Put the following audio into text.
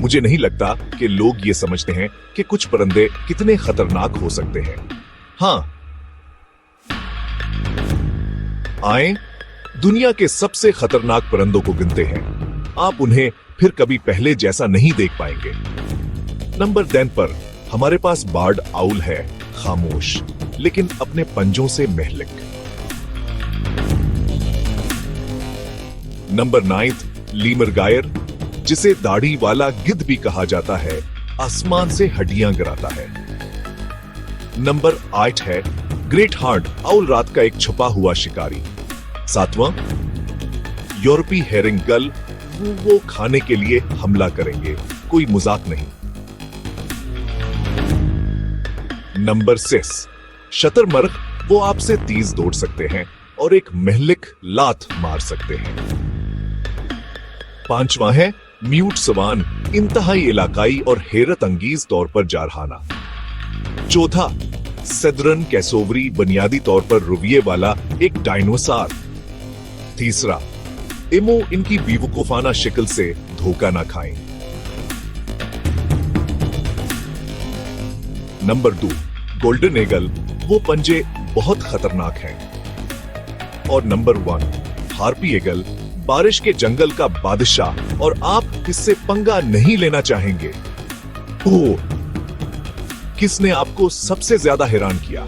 मुझे नहीं लगता कि लोग ये समझते हैं कि कुछ परिंदे कितने खतरनाक हो सकते हैं। हाँ, आए दुनिया के सबसे खतरनाक परिंदों को गिनते हैं। आप उन्हें फिर कभी पहले जैसा नहीं देख पाएंगे। नंबर 10 पर हमारे पास बार्ड आउल है, खामोश लेकिन अपने पंजों से महलिक। नंबर 9 लीमर गायर, जिसे दाढ़ी वाला गिद्ध भी कहा जाता है, आसमान से हड्डियां गिराता है। नंबर 8 है ग्रेट हार्ट आउल, रात का एक छुपा हुआ शिकारी। 7वां यूरोपी हेरिंग गल, वो खाने के लिए हमला करेंगे, कोई मजाक नहीं। नंबर 6 शतरमर्ग, वो आपसे तेज दौड़ सकते हैं और एक महलिक लात मार सकते हैं। 5वां है म्यूट सवान, इंतहाई इलाकाई और हैरत अंगेज तौर पर जारहाना। 4था सेद्रन कैसोवरी, बुनियादी तौर पर रुविये वाला एक डायनोसॉर। 3रा इमो, इनकी बेवकूफाना शक्ल से धोखा ना खाएं। नंबर 2 गोल्डन ईगल, वो पंजे बहुत खतरनाक हैं। और नंबर 1 हार्पी ईगल, बारिश के जंगल का बादशाह, और आप इससे पंगा नहीं लेना चाहेंगे। ओह, किसने आपको सबसे ज्यादा हैरान किया?